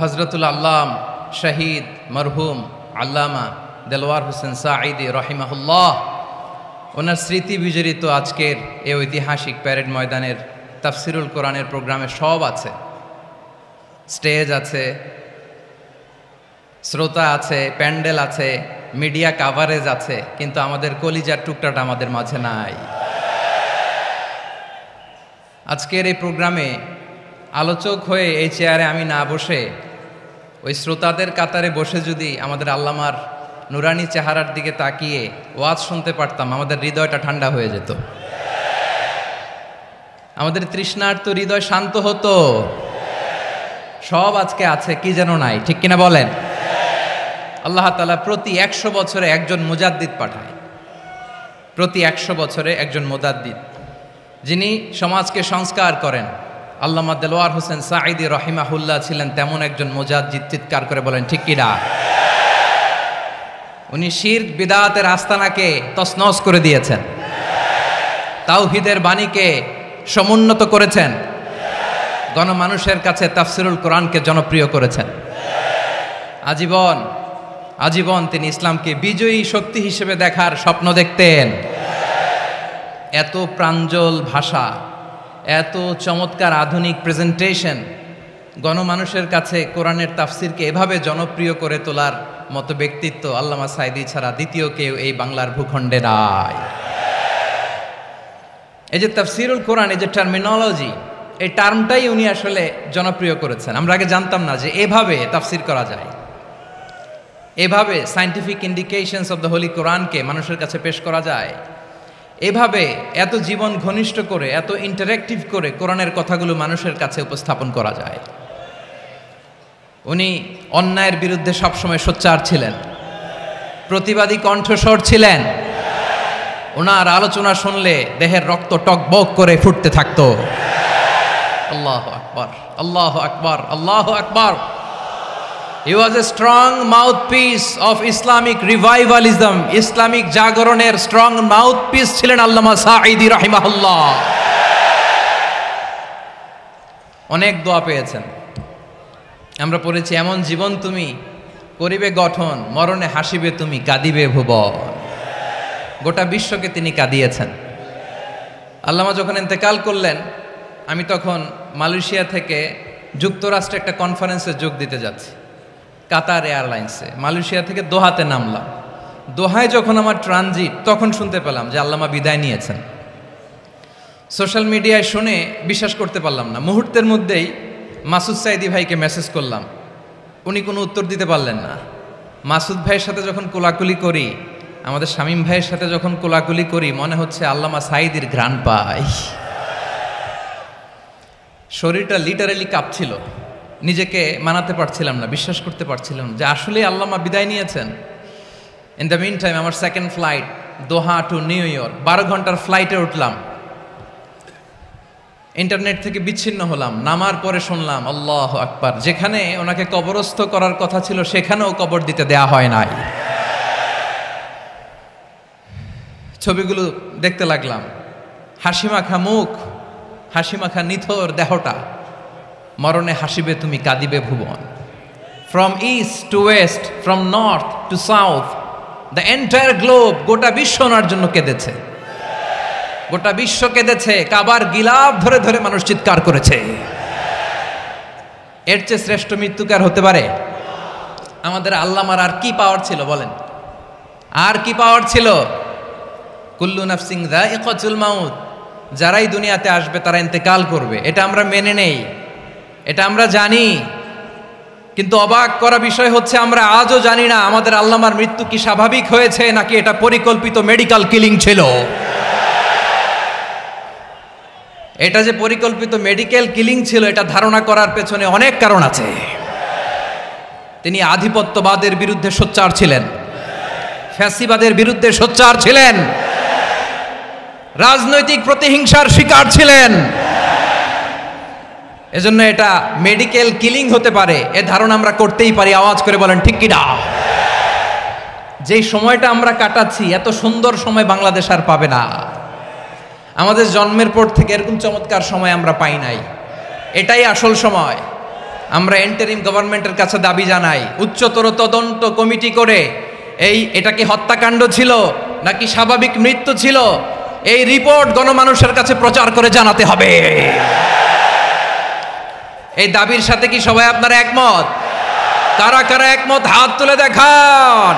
হজরতুল আল্লাম শহীদ মরহুম আল্লামা দেলওয়ার হোসেন সাঈদী রহিমাহুল্লাহ ওনার স্মৃতি বিজড়িত আজকের এই ঐতিহাসিক প্যারেড ময়দানের তাফসিরুল কোরআনের প্রোগ্রামে সব আছে। স্টেজ আছে, শ্রোতা আছে, প্যান্ডেল আছে, মিডিয়া কাভারেজ আছে, কিন্তু আমাদের কলিজার টুকটাটা আমাদের মাঝে নাই। আজকের এই প্রোগ্রামে আলোচক হয়ে এই চেয়ারে আমি না বসে ওই শ্রোতাদের কাতারে বসে যদি আমাদের আল্লামার নুরানি চেহারার দিকে তাকিয়ে ওয়াজ শুনতে পারতাম, আমাদের হৃদয়টা ঠান্ডা হয়ে যেত, আমাদের তৃষ্ণার্ত হৃদয় শান্ত হতো। সব আজকে আছে, কি যেন নাই, ঠিক কিনা বলেন? আল্লাহ তাআলা প্রতি 100 বছরে একজন মুজাদ্দিদ পাঠায়, প্রতি 100 বছরে একজন মুজাদ্দিদ, যিনি সমাজকে সংস্কার করেন। আল্লামা দেলওয়ার হোসেন সাঈদী রহিমাহুল্লাহ ছিলেন তেমন একজন মুজাদ্দিদ। চিৎকার করে বলেন ঠিক কিনা? উনি শিরক বিদআতের আস্তানাকে তছনছ করে দিয়েছেন, তাওহীদের বাণীকে সমুন্নত করেছেন, গণমানুষের কাছে তাফসিরুল কোরআনকে জনপ্রিয় করেছেন। আজীবন তিনি ইসলামকে বিজয়ী শক্তি হিসেবে দেখার স্বপ্ন দেখতেন। এত প্রাঞ্জল ভাষা, এত চমৎকার আধুনিক প্রেজেন্টেশন, গণমানুষের কাছে কোরআনের তাফসিরকে এভাবে জনপ্রিয় করে তোলার মতো ব্যক্তিত্ব আল্লামা সাঈদী ছাড়া দ্বিতীয় কেউ এই বাংলার ভূখণ্ডে নাই। এই যে তাফসিরুল কোরআন, এই যে টার্মিনোলজি, এই টার্মটাই উনি আসলে জনপ্রিয় করেছেন। আমরা আগে জানতাম না যে এভাবে তাফসির করা যায়, এভাবে scientific indications of the Holi কোরআনকে মানুষের কাছে পেশ করা যায়, এভাবে এত জীবন ঘনিষ্ঠ করে, এত ইন্টারেক্টিভ করে কোরআনের কথাগুলো মানুষের কাছে উপস্থাপন করা যায়। উনি অন্যায়ের বিরুদ্ধে সবসময় সোচ্চার ছিলেন, প্রতিবাদী কণ্ঠস্বর ছিলেন। ওনার আলোচনা শুনলে দেহের রক্ত টকবক করে ফুটতে থাকতো। আল্লাহু আকবার, আল্লাহু আকবার, আল্লাহু আকবার। He was a strong mouthpiece of Islamic revivalism. Islamic জাগরণের স্ট্রং মাউথপিস ছিলেন আল্লামা সাঈদী রাহিমাহুল্লাহ। অনেক দোয়া পেয়েছেন, আমরা পড়েছি, এমন জীবন তুমি করিবে গঠন, মরণে হাসিবে তুমি, কাঁদিবে ভুবন। গোটা বিশ্বকে তিনি কাঁদিয়েছেন। আল্লামা যখন ইন্তেকাল করলেন, আমি তখন মালয়েশিয়া থেকে যুক্তরাষ্ট্রে একটা কনফারেন্সে যোগ দিতে যাচ্ছি, কাতার এয়ারলাইন্সে। মালয়েশিয়া থেকে দোহাতে নামলাম। দোহায় যখন আমার ট্রানজিট, তখন শুনতে পেলাম যে আল্লামা বিদায় নিয়েছেন। সোশ্যাল মিডিয়ায় শুনে বিশ্বাস করতে পারলাম না। মুহূর্তের মধ্যেই মাসুদ সাঈদী ভাইকে মেসেজ করলাম, উনি কোনো উত্তর দিতে পারলেন না। মাসুদ ভাইয়ের সাথে যখন কোলাকুলি করি, আমাদের শামীম ভাইয়ের সাথে যখন কোলাকুলি করি, মনে হচ্ছে আল্লামা সাঈদীর ঘ্রাণ পাই। শরীরটা লিটারালি কাঁপছিল, নিজেকে মানাতে পারছিলাম না, বিশ্বাস করতে পারছিলাম যে আসলে আল্লামা বিদায় নিয়েছেন। ইন দ্য মিন টাইম আমার সেকেন্ড ফ্লাইট দোহা টু নিউ ইয়র্ক, 12 ঘন্টার ফ্লাইটে উঠলাম। ইন্টারনেট থেকে বিচ্ছিন্ন হলাম। নামার পরে শুনলাম আল্লাহু আকবার, যেখানে ওনাকে কবরস্থ করার কথা ছিল সেখানেও কবর দিতে দেয়া হয় নাই। ছবিগুলো দেখতে লাগলাম, হাসিমাখা মুখ, হাসিমাখা নিথর দেহটা, মরণে হাসিবে তুমি, কাঁদিবে ভুবন। From east to west, from north to south, the entire globe, গোটা বিশ্ব ওনার জন্য কেঁদেছে, গোটা বিশ্ব কেঁদেছে। কাবার গিলাফ ধরে ধরে মানুষ চিৎকার করেছে। এর চেয়ে শ্রেষ্ঠ মৃত্যুকার হতে পারে? আমাদের আল্লামার আর কি পাওয়ার ছিল বলেন? আর কি পাওয়ার ছিল? কুল্লু নাফসিন যায়িকাতুল মাউত, যারাই দুনিয়াতে আসবে তারা ইন্তেকাল করবে, এটা আমরা মেনে নেই, এটা আমরা জানি। কিন্তু অবাক করা বিষয় হচ্ছে আমরা আজও জানি না আমাদের আল্লামার মৃত্যু কি স্বাভাবিক হয়েছে নাকি এটা পরিকল্পিত মেডিকেল কিলিং ছিল। এটা যে পরিকল্পিত মেডিকেল কিলিং ছিল, এটা ধারণা করার পেছনে অনেক কারণ আছে। তিনি আধিপত্যবাদের বিরুদ্ধে সোচ্চার ছিলেন, ফ্যাসিবাদের বিরুদ্ধে সোচ্চার ছিলেন, রাজনৈতিক প্রতিহিংসার শিকার ছিলেন। এজন্য এটা মেডিকেল কিলিং হতে পারে এ ধারণা আমরা করতেই পারি। আওয়াজ করে বলেন ঠিক কিনা? যেই সময়টা আমরা কাটাচ্ছি, এত সুন্দর সময় বাংলাদেশ আর পাবে না। আমাদের জন্মের পর থেকে এরকম চমৎকার সময় আমরা পাই নাই। এটাই আসল সময়। আমরা ইন্টারিম গভর্নমেন্টের কাছে দাবি জানাই, উচ্চতর তদন্ত কমিটি করে এটাকে হত্যাকাণ্ড ছিল নাকি স্বাভাবিক মৃত্যু ছিল, এই রিপোর্ট গণমানুষের কাছে প্রচার করে জানাতে হবে। এই দাবির সাথে কি সবাই আপনারা একমত? কারা কারা একমত হাত তুলে দেখান।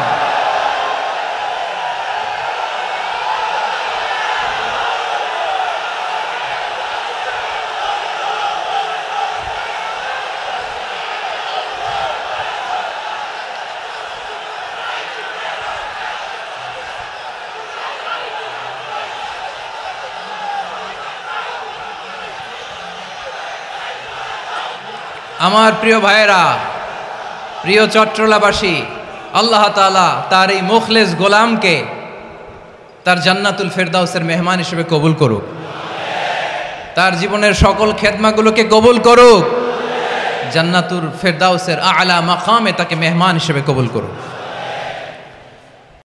আমার প্রিয় ভাইয়েরা, প্রিয় চট্টলাবাসী, আল্লাহ তাআলা তার এই মুখলেস গোলামকে তার জান্নাতুল ফেরদাউসের মেহমান হিসেবে কবুল করুক, তার জীবনের সকল খেদমাগুলোকে কবুল করুক, জান্নাতুল ফেরদাউসের আলা মাকামে তাকে মেহমান হিসেবে কবুল করুক।